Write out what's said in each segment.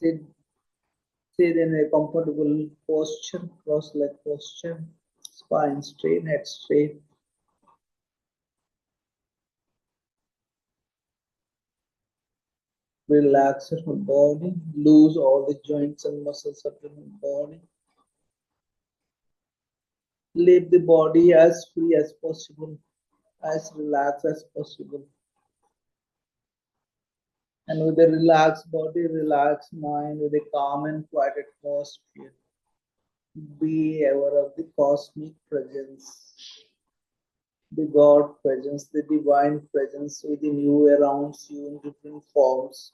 Sit, sit in a comfortable posture, cross-leg posture, spine straight, head straight. Relax your whole body, loose all the joints and muscles of your whole body. Leave the body as free as possible, as relaxed as possible. And with a relaxed body, relaxed mind, with a calm and quiet atmosphere, be aware of the cosmic presence, the God presence, the divine presence within you, around you in different forms.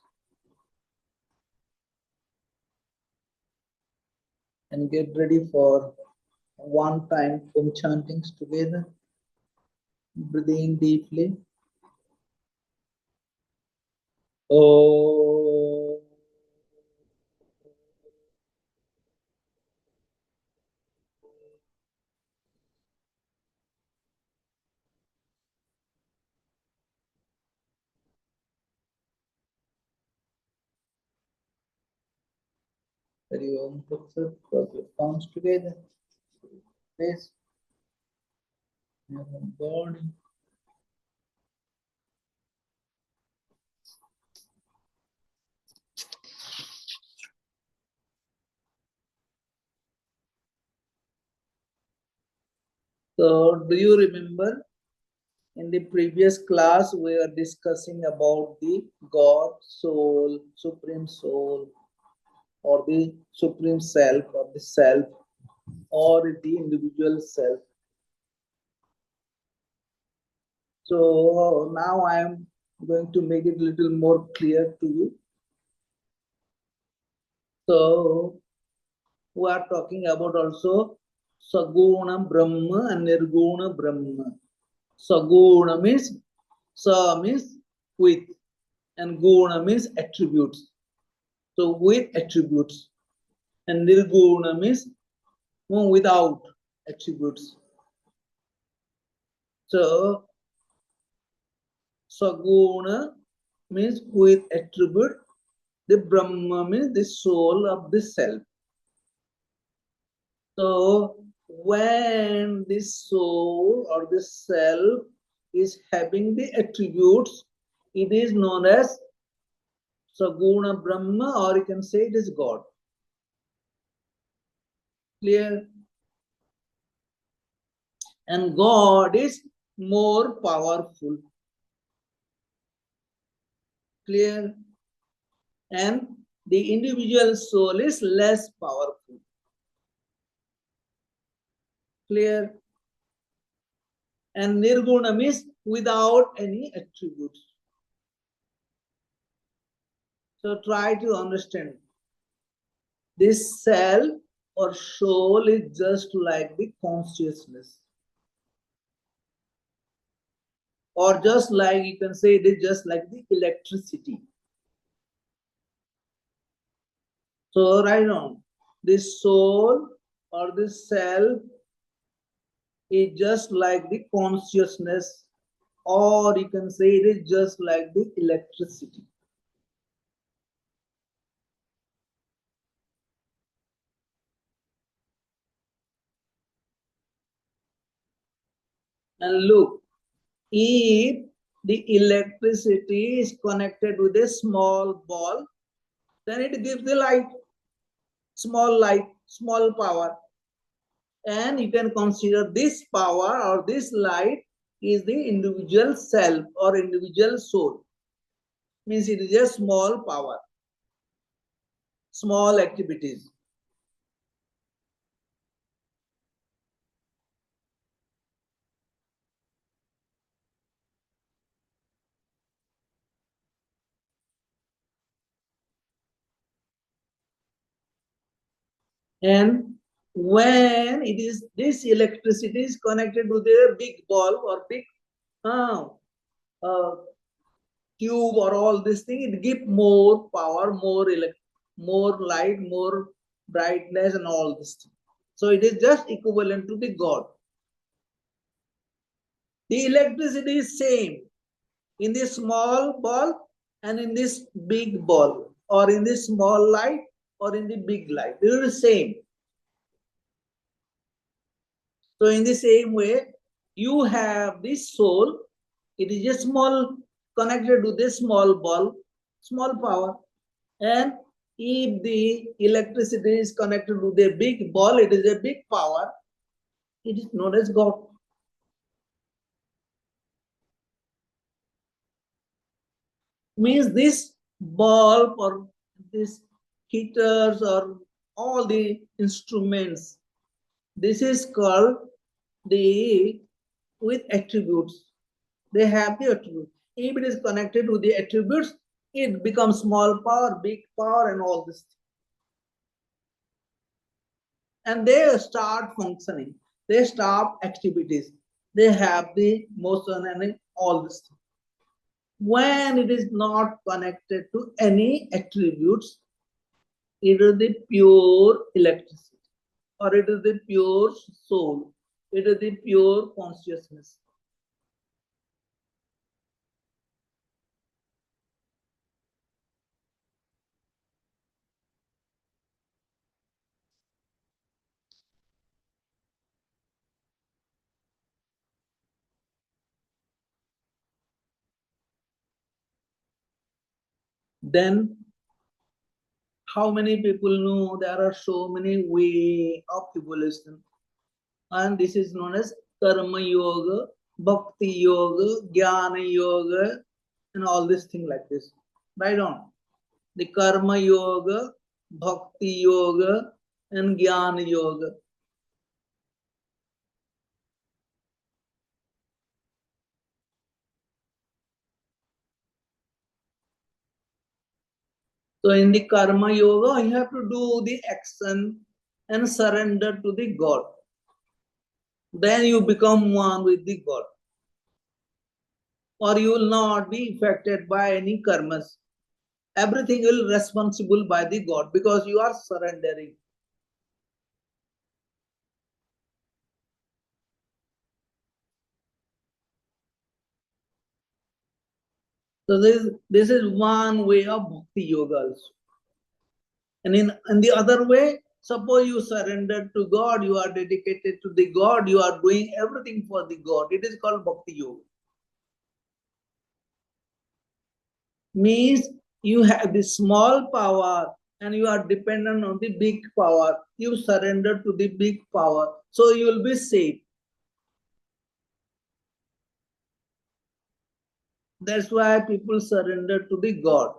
And get ready for one time Om chantings together. Breathe in deeply. Oh. Hari Om Tat Sat. Cross your palms together. Face your body. So, do you remember in the previous class we were discussing about the God, soul, supreme soul, or the supreme self, or the self, or the individual self. So now I am going to make it a little more clear to you. So we are talking about also Saguna Brahma and Nirguna Brahma. Saguna means Sa means with, and Guna means attributes. So with attributes, and Nirguna means without attributes. So Saguna means with attribute. The Brahma means the soul of the self. So when this soul or the self is having the attributes, it is known as Saguna Brahma, or you can say it is God. Clear? And God is more powerful. Clear? And the individual soul is less powerful. Clear? And Nirguna means without any attributes. So try to understand. This self or soul is just like the consciousness. Or just like, you can say it is just like the electricity. So right on, this soul or this self is just like the consciousness, or you can say it is just like the electricity. And look, if the electricity is connected with a small ball, then it gives the light, small power. And you can consider this power or this light is the individual self or individual soul. Means it is a small power, small activities. And when it is this electricity is connected with a big bulb or big uh, tube or all this thing, it gives more power, more light, more brightness, and all this thing. So it is just equivalent to the God. The electricity is same in this small bulb and in this big bulb. or in the small light, or in the big light. They are the same. So in the same way, you have this soul. It is a small, connected to this small bulb, small power. And if the electricity is connected to the big ball, it is a big power. It is known as God. Means this bulb or this heaters or all the instruments, this is called the with attributes. They have the attributes. If it is connected to the attributes, it becomes small power, big power, and all this. And they start functioning. They stop activities. They have the motion and all this. When it is not connected to any attributes, it is the pure electricity, or it is the pure soul. It is the pure consciousness. Then how many people know there are so many ways of evolution? And this is known as Karma Yoga, Bhakti Yoga, Jnana Yoga, and all this thing like this. Right on. The Karma Yoga, Bhakti Yoga, and Jnana Yoga. So in the Karma Yoga, you have to do the action and surrender to the God. Then you become one with the God. Or you will not be affected by any karmas. Everything will be responsible by the God because you are surrendering. So this is one way of bhakti yoga also. And in the other way, suppose you surrender to God, you are dedicated to the God, you are doing everything for the God. It is called bhakti yoga. Means you have the small power and you are dependent on the big power. You surrender to the big power, so you will be safe. That's why people surrender to the God,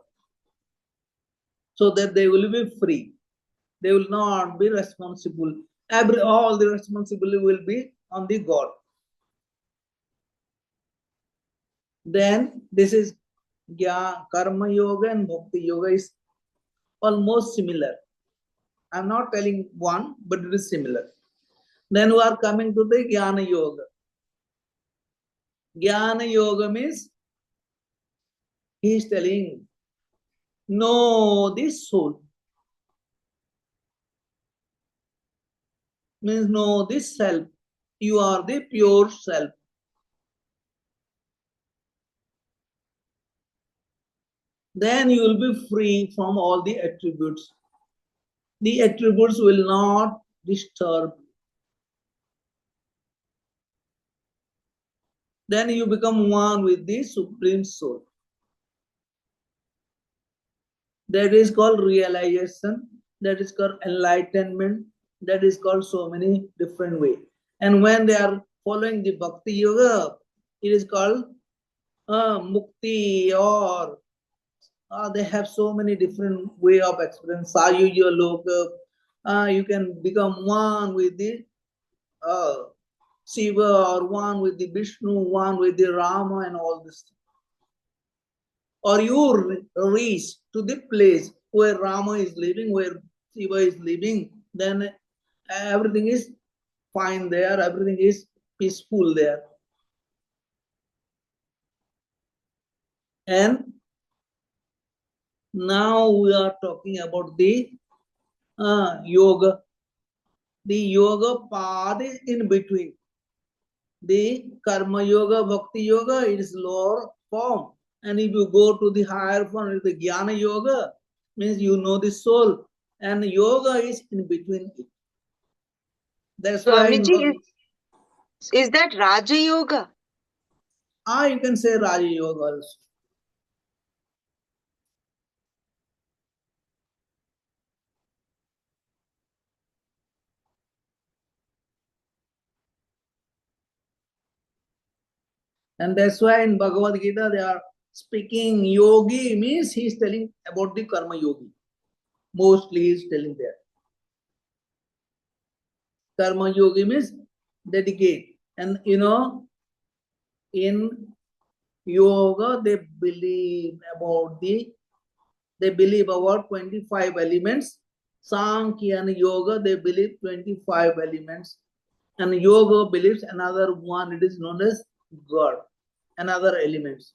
so that they will be free. They will not be responsible. All the responsibility will be on the God. Then this is Karma Yoga and Bhakti Yoga is almost similar. I'm not telling one, but it is similar. Then we are coming to the Jnana Yoga. Jnana Yoga means he is telling, know this soul. Means know this self. You are the pure self. Then you will be free from all the attributes. The attributes will not disturb. Then you become one with the Supreme Soul. That is called realization. That is called enlightenment. That is called so many different ways. And when they are following the Bhakti Yoga, it is called Mukti, or they have so many different way of experience. Sayuja Loka, you can become one with the Shiva, or one with the Vishnu, one with the Rama, and all this. Or you reach to the place where Rama is living, where Shiva is living, then everything is fine there, everything is peaceful there. And now we are talking about the yoga. The yoga path is in between. The karma yoga, bhakti yoga, it is lower form. And if you go to the higher form, the jnana yoga, means you know the soul, and yoga is in between it. That's why Swamiji, is that Raja Yoga? you can say Raja Yoga also. And that's why in Bhagavad Gita they are speaking yogi means he's telling about the karma yogi. Mostly he's telling there. Karma yogi means dedicate. And you know, in yoga they believe about 25 elements. Sankhya and yoga they believe 25 elements. And yoga believes another one, it is known as God, another elements.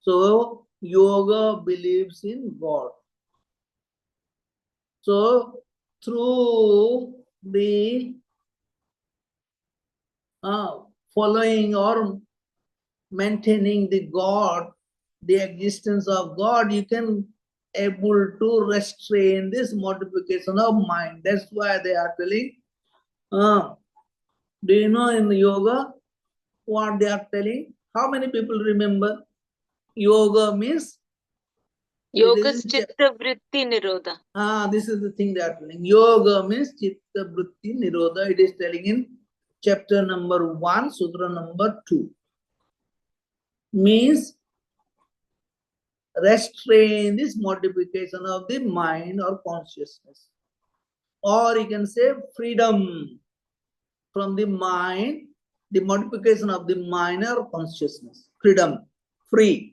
So yoga believes in God. So through the following or maintaining the God, the existence of God, you can able to restrain this multiplication of mind. That's why they are telling. Do you know in yoga what they are telling? How many people remember? Yoga means Yoga Chitta Vritti Nirodha. This is the thing they are telling. Yoga means Chitta Vritti Nirodha. It is telling in chapter number 1, sutra number 2. Means restrain this multiplication of the mind or consciousness. Or you can say freedom from the mind, the multiplication of the mind or consciousness. Freedom, free.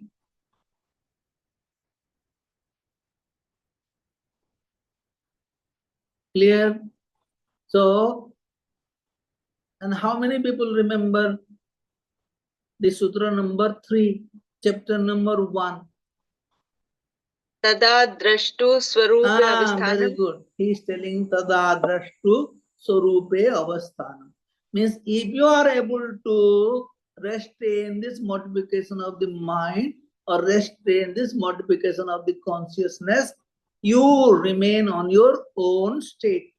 Clear? So, and how many people remember the sutra number 3, chapter number 1? Tada drashtu swarupe avasthanam. Very good. He is telling tada drashtu swarupe avasthanam. Means if you are able to restrain this multiplication of the mind or restrain this multiplication of the consciousness, you remain on your own state.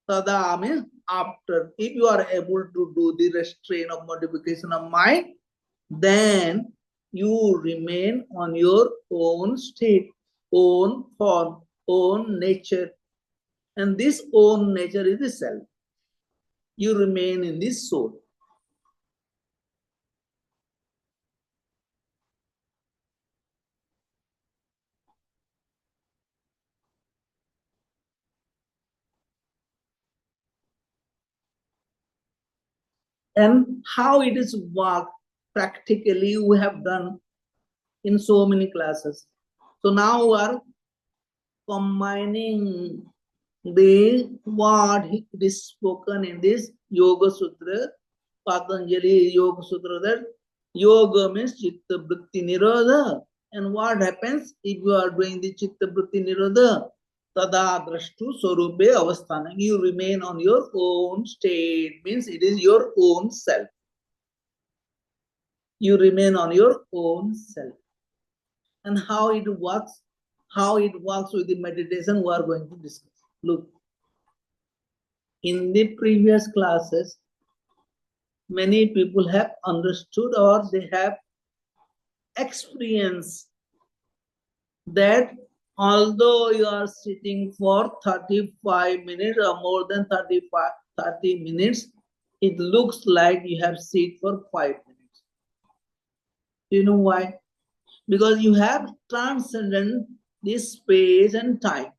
Tada means after. If you are able to do the restraint of multiplication of mind, then you remain on your own state, own form, own nature. And this own nature is the self. You remain in this soul. And how it is worked practically, we have done in so many classes. So now we are combining the what it is spoken in this Yoga Sutra, Patanjali Yoga Sutra, that yoga means Chitta Vritti Nirodha. And what happens if you are doing the Chitta Vritti Nirodha? Tada Drashtu Swarupe Avasthana. You remain on your own state, means it is your own self. You remain on your own self. And how it works with the meditation, we are going to discuss. Look, in the previous classes, many people have understood or they have experienced that although you are sitting for 35 minutes or more than 30 minutes, it looks like you have sit for 5 minutes. Do you know why? Because you have transcended this space and time.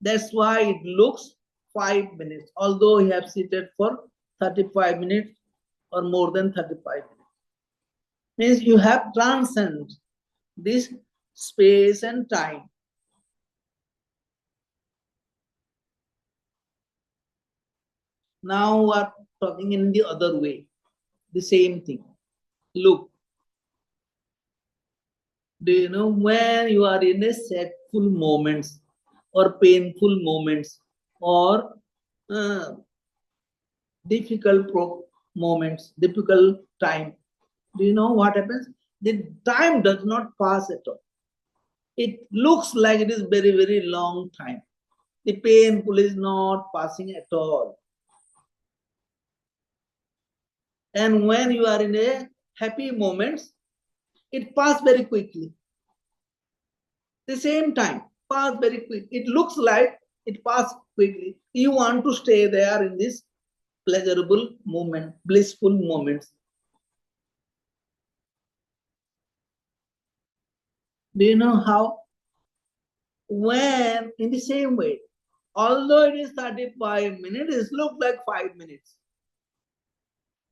That's why it looks 5 minutes, although you have seated for 35 minutes or more than 35 minutes. Means you have transcended this space and time. Now we are talking in the other way, the same thing. Look, do you know when you are in a sadful moments or painful moments or difficult moments, difficult time, do you know what happens? The time does not pass at all. It looks like it is very, very long time. The painful is not passing at all. And when you are in a happy moment, it passes very quickly. The same time, pass very quick. It looks like it passes quickly. You want to stay there in this pleasurable moment, blissful moments. Do you know how? When in the same way, although it is 35 minutes, it looks like 5 minutes.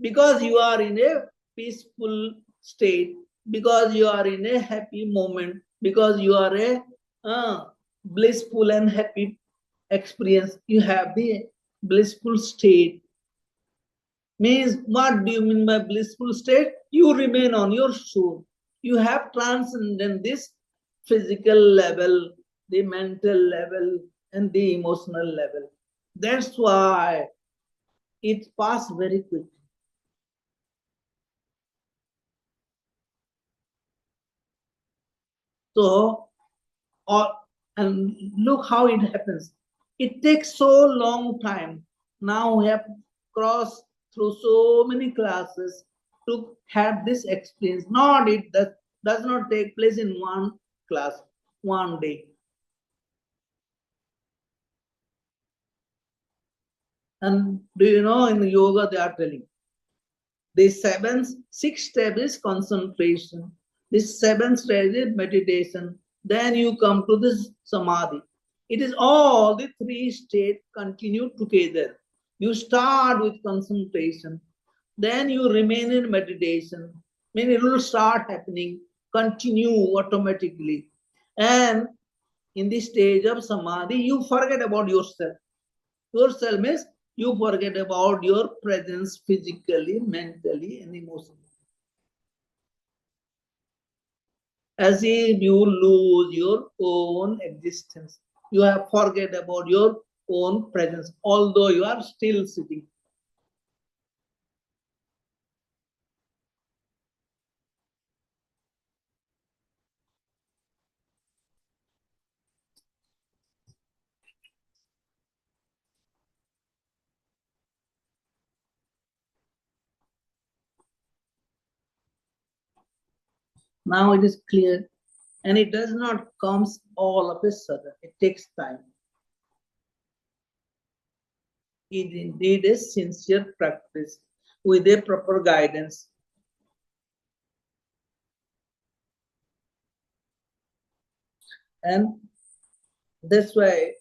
Because you are in a peaceful state, because you are in a happy moment, because you are a blissful and happy experience, you have the blissful state. Means, what do you mean by blissful state? You remain on your soul. You have transcended this physical level, the mental level, and the emotional level. That's why it passed very quickly. So, and look how it happens. It takes so long time. Now we have crossed through so many classes to have this experience. Not it that does not take place in one class, one day. And do you know in yoga they are telling the sixth step is concentration. This seventh stage is meditation. Then you come to this samadhi. It is all the three states continue together. You start with concentration, then you remain in meditation. Then it will start happening, continue automatically. And in the stage of samadhi, you forget about yourself. Yourself means you forget about your presence physically, mentally, and emotionally. As if you lose your own existence. You have forget about your own presence, although you are still sitting. Now it is clear, and it does not come all of a sudden. It takes time. It indeed is sincere practice with a proper guidance. And that's why,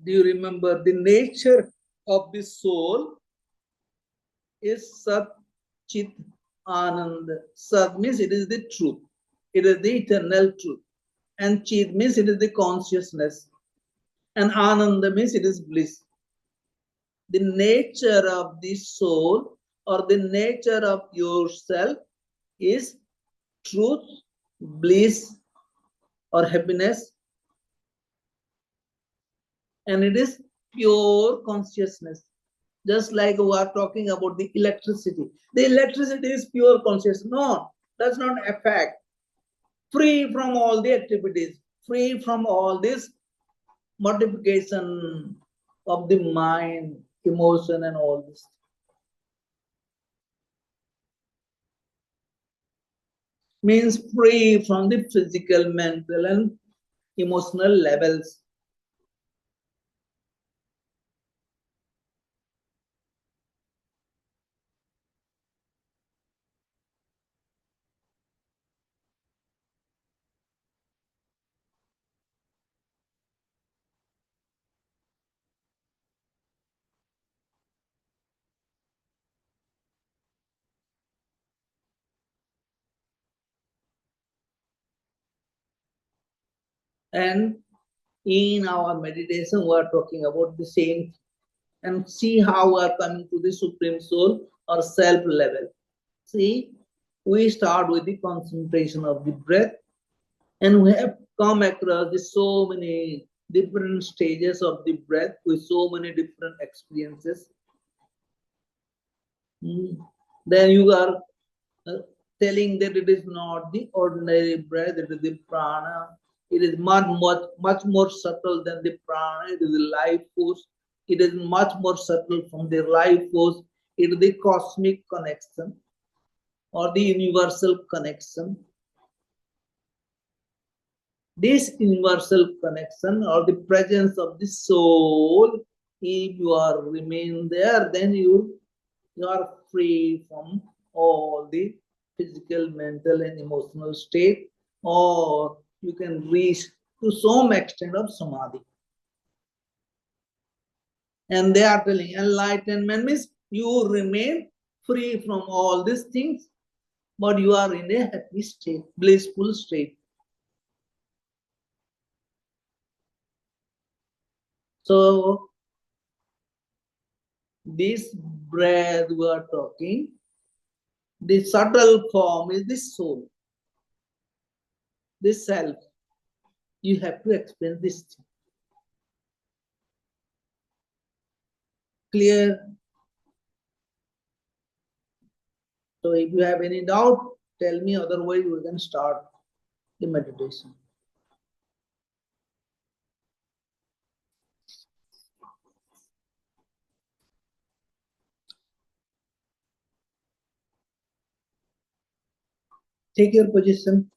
do you remember the nature of the soul is Sat Chit Anand. Sat means it is the truth. It is the eternal truth. And Chit means it is the consciousness. And Ananda means it is bliss. The nature of the soul or the nature of yourself is truth, bliss, or happiness. And it is pure consciousness. Just like we are talking about the electricity. The electricity is pure consciousness. No, does not affect. Free from all the activities, free from all this modification of the mind, emotion, and all this. Means free from the physical, mental, and emotional levels. And in our meditation, we are talking about the same, and see how we are coming to the Supreme Soul or self level. See, we start with the concentration of the breath, and we have come across the so many different stages of the breath with so many different experiences. Then you are telling that it is not the ordinary breath, it is the prana, It is much more subtle than the prana. It is the life force. It is much more subtle from the life force. It is the cosmic connection or the universal connection. This universal connection or the presence of the soul, if you are remain there, then you are free from all the physical, mental, and emotional state, or you can reach to some extent of samadhi. And they are telling enlightenment means you remain free from all these things, but you are in a happy state, blissful state. So this breath we are talking, the subtle form is the soul, the self. You have to experience this thing. Clear? So if you have any doubt, tell me, otherwise we can start the meditation. Take your position.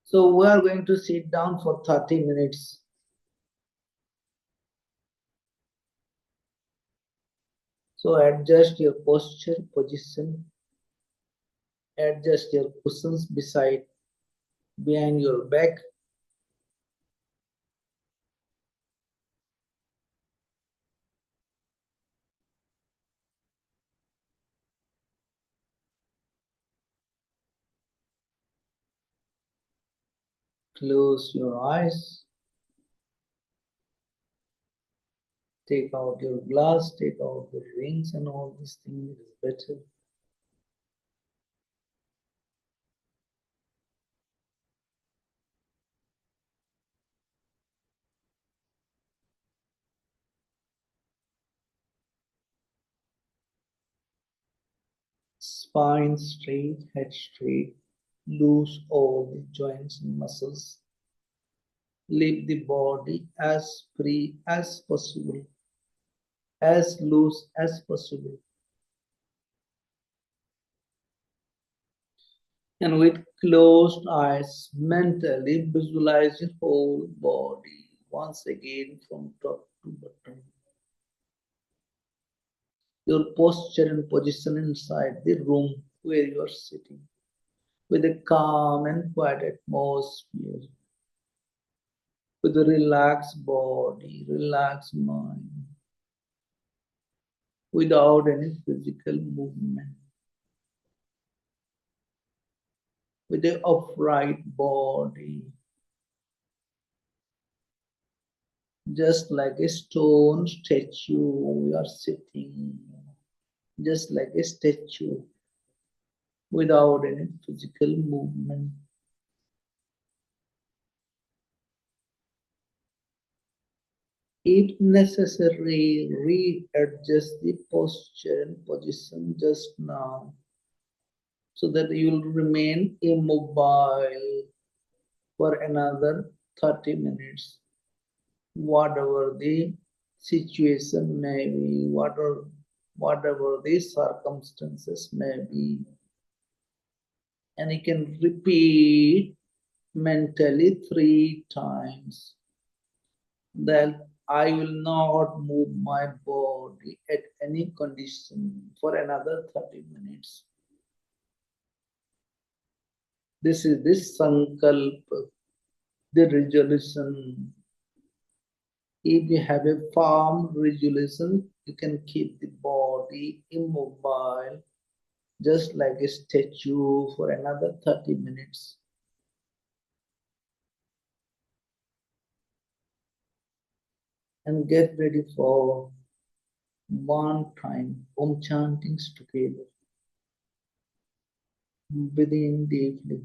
So we are going to sit down for 30 minutes. So adjust your posture, position, adjust your cushions behind your back. Close your eyes. Take out your glass, take out the rings and all these things. It is better. Spine straight, head straight. Loose all the joints and muscles. Leave the body as free as possible, as loose as possible. And with closed eyes, mentally visualize your whole body once again from top to bottom. Your posture and position inside the room where you are sitting, with a calm and quiet atmosphere, with a relaxed body, relaxed mind, without any physical movement, with an upright body, just like a stone statue. We are sitting just like a statue without any physical movement. If necessary, readjust the posture and position just now so that you will remain immobile for another 30 minutes. Whatever the situation may be, whatever the circumstances may be. And you can repeat mentally 3 times that I will not move my body at any condition for another 30 minutes. This is this sankalpa, the resolution If you have a firm resolution, you can keep the body immobile, just like a statue, for another 30 minutes. And get ready for one time Om chantings together. Breathe in deeply.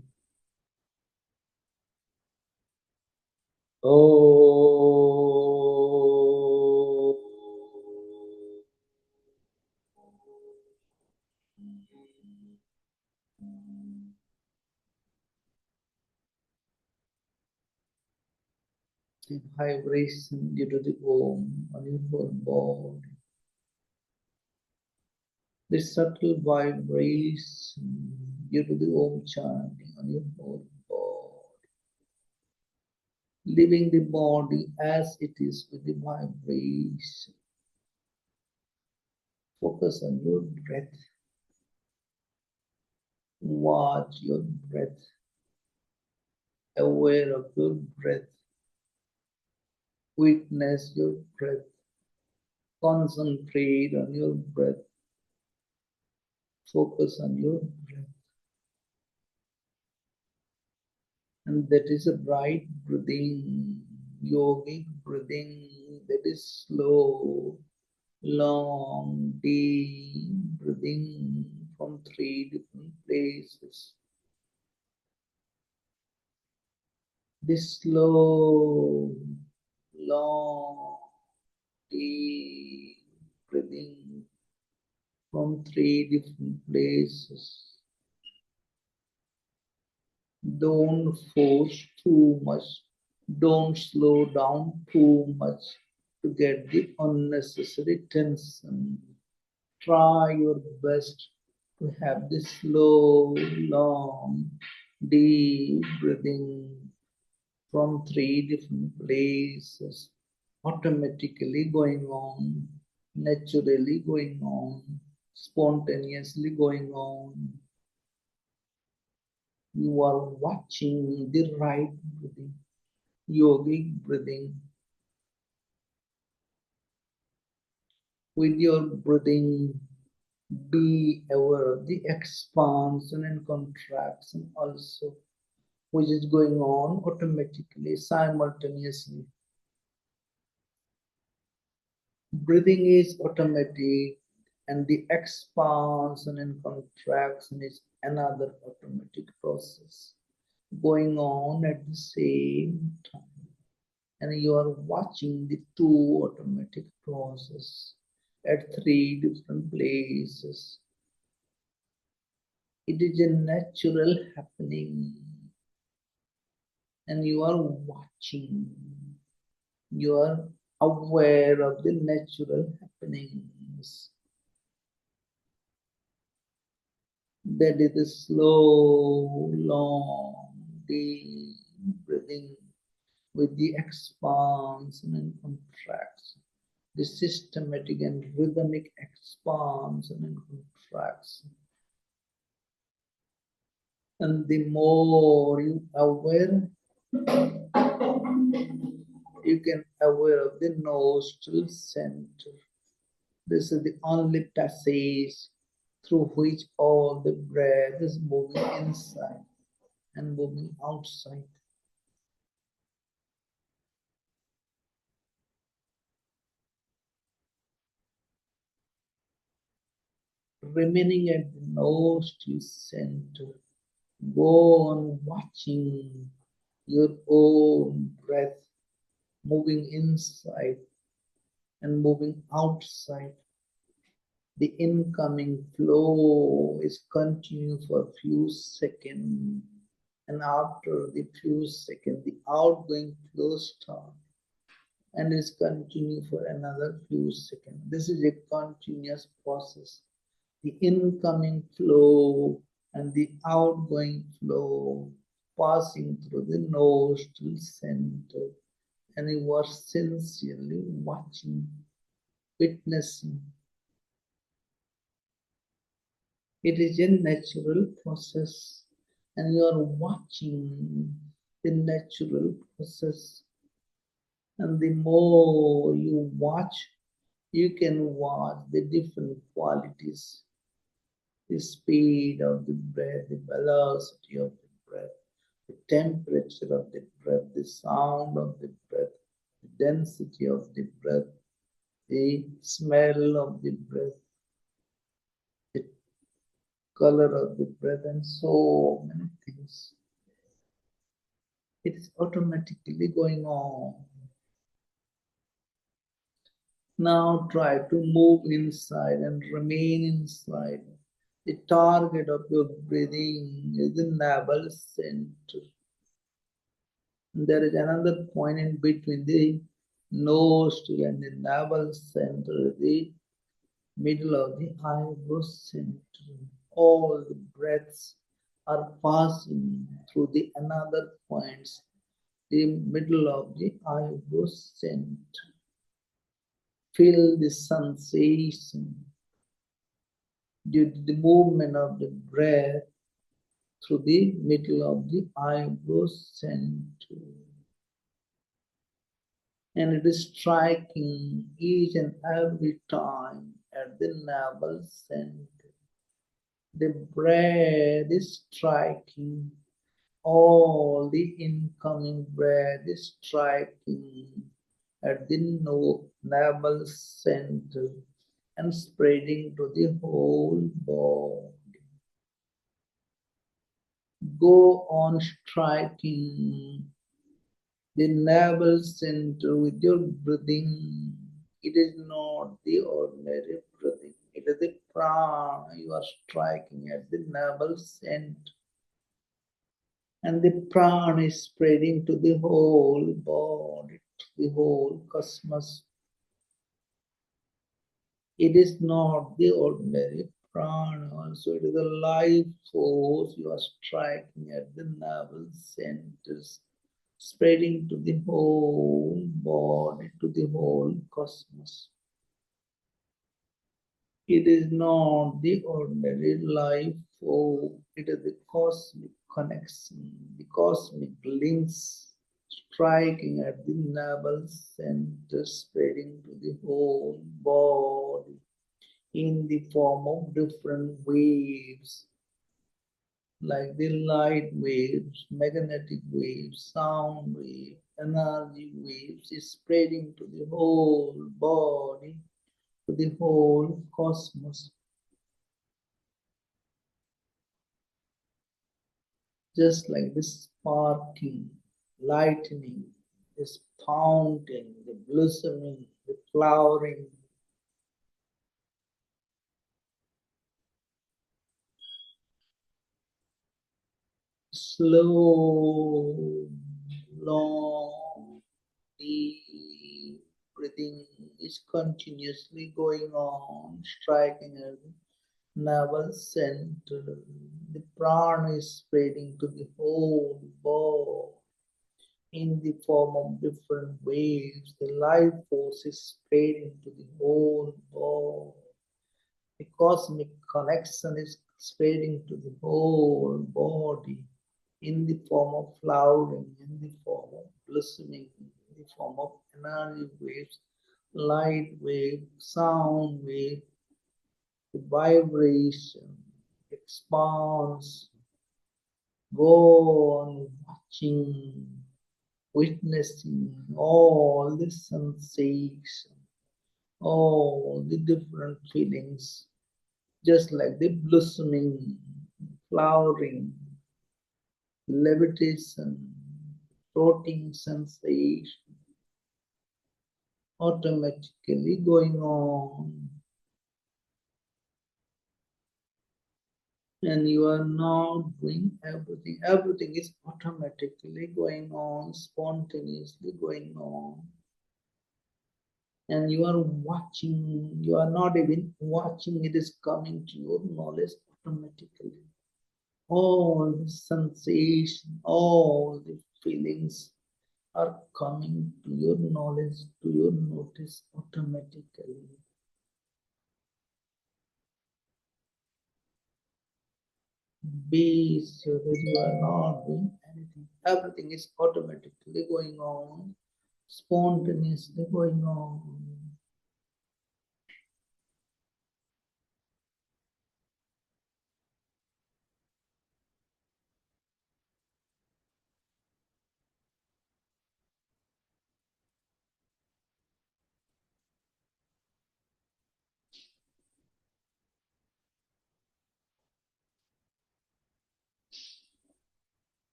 Oh. The vibration due to the Om on your whole body. The subtle vibration due to the Om chanting on your whole body. Leaving the body as it is with the vibration. Focus on your breath. Watch your breath. Aware of your breath. Witness your breath. Concentrate on your breath. Focus on your breath. And that is a right breathing, yogic breathing, that is slow, long, deep breathing from 3 different places. This slow, long, deep breathing from 3 different places. Don't force too much. Don't slow down too much to get the unnecessary tension. Try your best to have this slow, long, deep breathing from 3 different places, automatically going on, naturally going on, spontaneously going on. You are watching the right breathing, yogic breathing. With your breathing, be aware of the expansion and contraction also, which is going on automatically, simultaneously. Breathing is automatic, and the expansion and contraction is another automatic process going on at the same time. And you are watching the two automatic processes at 3 different places. It is a natural happening, and you are watching. You are aware of the natural happenings. That is the slow, long, deep breathing with the expansion and contraction, the systematic and rhythmic expansion and contraction. And the more you aware, you can aware of the nostril center. This is the only passage through which all the breath is moving inside and moving outside. Remaining at the nostril center, go on watching your own breath moving inside and moving outside. The incoming flow is continue for a few seconds, and after the few seconds, the outgoing flow starts and is continue for another few seconds. This is a continuous process. The incoming flow and the outgoing flow passing through the nostril center, and you are sincerely watching, witnessing. It is a natural process, and you are watching the natural process. And the more you watch, you can watch the different qualities, the speed of the breath, the velocity of the breath, the temperature of the breath, the sound of the breath, the density of the breath, the smell of the breath, the color of the breath, and so many things. It is automatically going on. Now try to move inside and remain inside. The target of your breathing is the navel center. There is another point in between the nostril and the navel center, the middle of the eyebrow center. All the breaths are passing through the another points, the middle of the eyebrow center. Feel the sensation due to the movement of the breath through the middle of the eyebrow center. And it is striking each and every time at the navel center. The breath is striking, all the incoming breath is striking at the navel center and spreading to the whole body. Go on striking the navel center with your breathing. It is not the ordinary breathing. It is the prana you are striking at the navel center. And the prana is spreading to the whole body, to the whole cosmos. It is not the ordinary prana, also it is a life force you are striking at the navel centers, spreading to the whole body, to the whole cosmos. It is not the ordinary life force, it is the cosmic connection, the cosmic links striking at the navel center, spreading to the whole body in the form of different waves, like the light waves, magnetic waves, sound waves, energy waves, is spreading to the whole body, to the whole cosmos. Just like the sparking, lightning, this fountain, the blossoming, the flowering. Slow, long, deep breathing is continuously going on, striking at the navel center. The prana is spreading to the whole body in the form of different waves. The life force is spreading to the whole body. The cosmic connection is spreading to the whole body in the form of flowering, in the form of blossoming, in the form of energy waves, light wave, sound wave, the vibration expands. Go on watching, witnessing all the sensations, all the different feelings, just like the blossoming, flowering, levitation, floating sensation, automatically going on. And you are not doing everything. Everything is automatically going on, spontaneously going on. And you are watching, you are not even watching, it is coming to your knowledge automatically. All the sensation, all the feelings are coming to your knowledge, to your notice automatically. Be sure that you are not doing anything. Everything is automatically going on, spontaneously going on.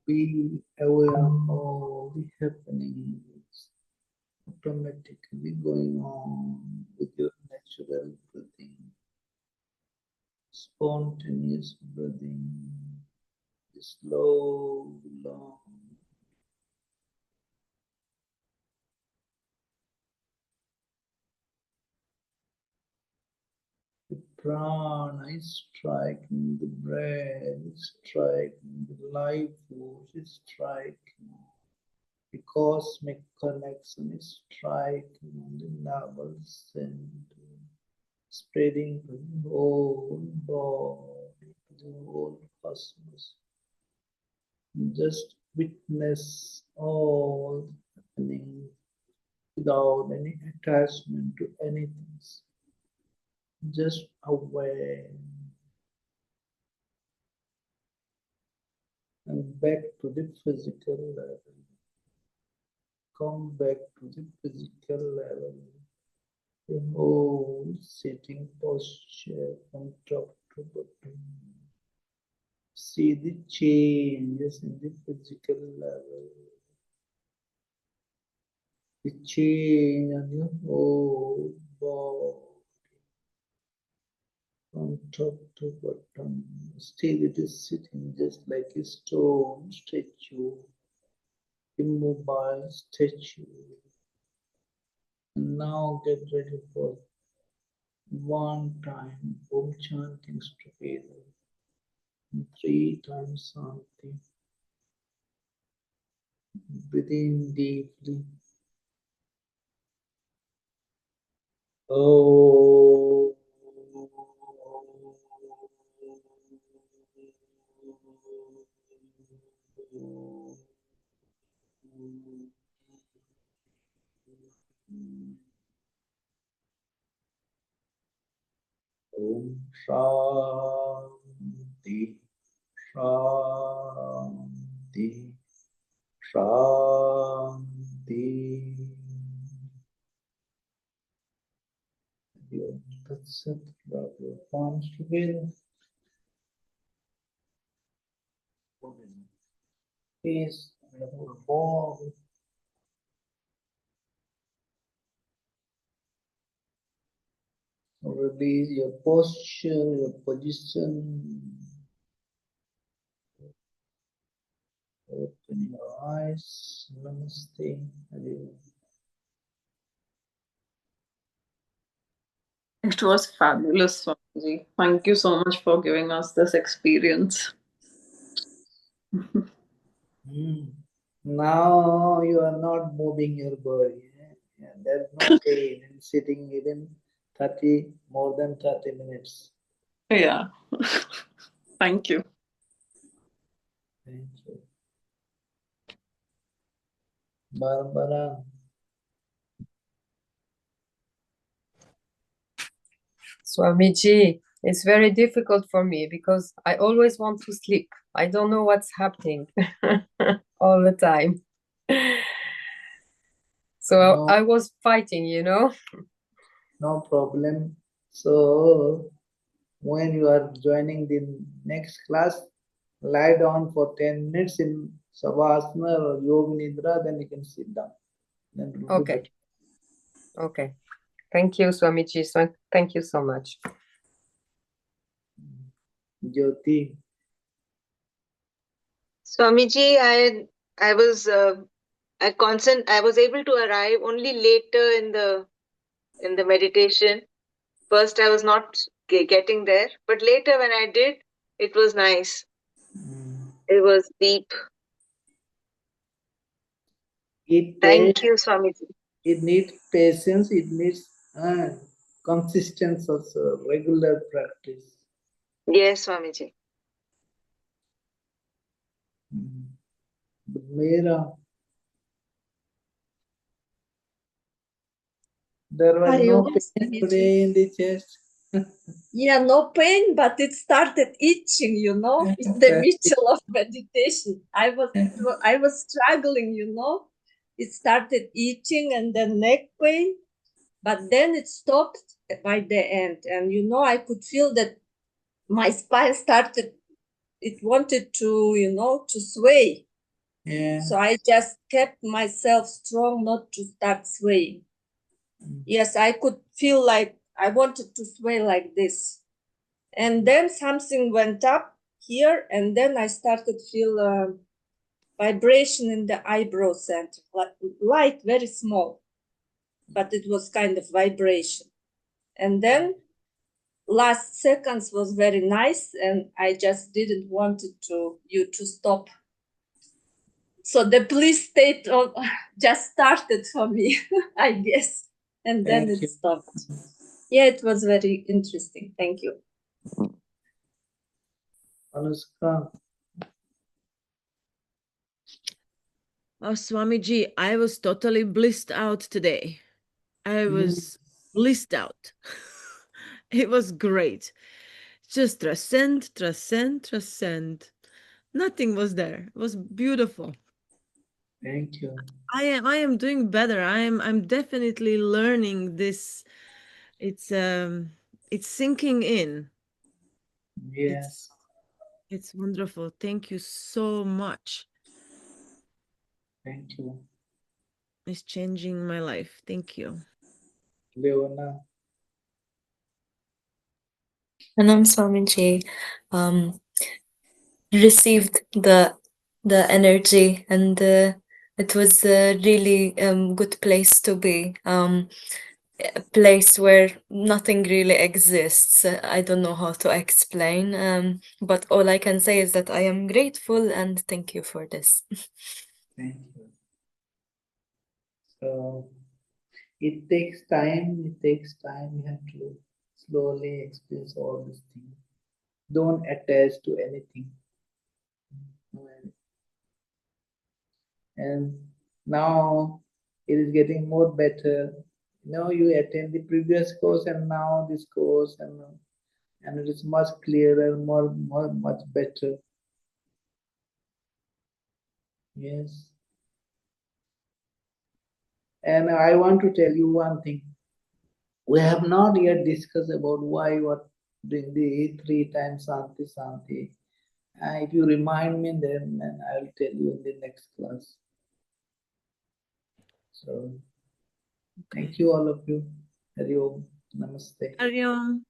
Be aware of all the happenings automatically going on with your natural breathing, spontaneous breathing, slow, long. The prana is striking, the breath is striking, the life force is striking, the cosmic connection is striking on the nervous center, spreading to the whole body, to the whole cosmos. Just witness all happening without any attachment to anything. Just aware and back to the physical level. Come back to the physical level. The whole sitting posture from top to bottom. See the changes in the physical level. The change on your whole body. From top to bottom. Still it is sitting just like a stone statue, immobile statue. And now get ready for one time Om chanting together. And 3 times Shanti. Breathe in deeply. Oh. Om Shanti, Shanti, Shanti. That's it. Rub your palms together. Face the whole ball. Release your posture, your position. Open your eyes. Namaste. It was fabulous, Swamiji. Thank you so much for giving us this experience. Now you are not moving your body. There's no pain in sitting even more than 30 minutes. Yeah. Thank you. Thank you. Barbara. Swamiji, it's very difficult for me because I always want to sleep. I don't know what's happening all the time. So No. I was fighting, No problem. So when you are joining the next class, lie down for 10 minutes in Savasana or Yoga Nidra, then you can sit down. Then it will be Okay. better. Okay. Thank you, Swamiji. Thank you so much. Jyoti. Swamiji, I was I was able to arrive only later in the meditation. First, I was not getting there, but later when I did, it was nice. It was deep. Thank you, Swamiji. It needs patience, it needs consistency also, regular practice. Yes, Swamiji. Mera, there was no pain today in the chest. Yeah, no pain, but it started itching, in the middle of meditation. I was struggling, It started itching and then neck pain, but then it stopped by the end. And, I could feel that my spine started, it wanted to, to sway. Yeah. So I just kept myself strong not to start swaying. Mm. Yes, I could feel like I wanted to sway like this. And then something went up here, and then I started feel vibration in the eyebrow center, light, very small, but it was kind of vibration. And then last seconds was very nice, and I just didn't want it you to stop. So the police state of just started for me, I guess, and then Thank it you. stopped. Yeah, it was very interesting. Thank you. Anushka. Oh, Swamiji, I was totally blissed out today. I was blissed out. It was great. Just transcend, transcend, transcend. Nothing was there. It was beautiful. Thank you. I am doing better. I'm definitely learning this. It's sinking in. Yes. It's wonderful. Thank you so much. Thank you. It's changing my life. Thank you. Leona. Pranam Swamiji, received the energy, and it was a really good place to be. A place where nothing really exists. I don't know how to explain, but all I can say is that I am grateful and thank you for this. Thank you. So it takes time. It takes time. You have to slowly experience all these things. Don't attach to anything. And now it is getting more better. You attend the previous course and now this course, and it is much clearer, much better. Yes. And I want to tell you one thing. We have not yet discussed about why you are doing the 3 times Santi Santi. If you remind me, then I will tell you in the next class. So, thank you all of you. Hari Om. Namaste. Hari Om.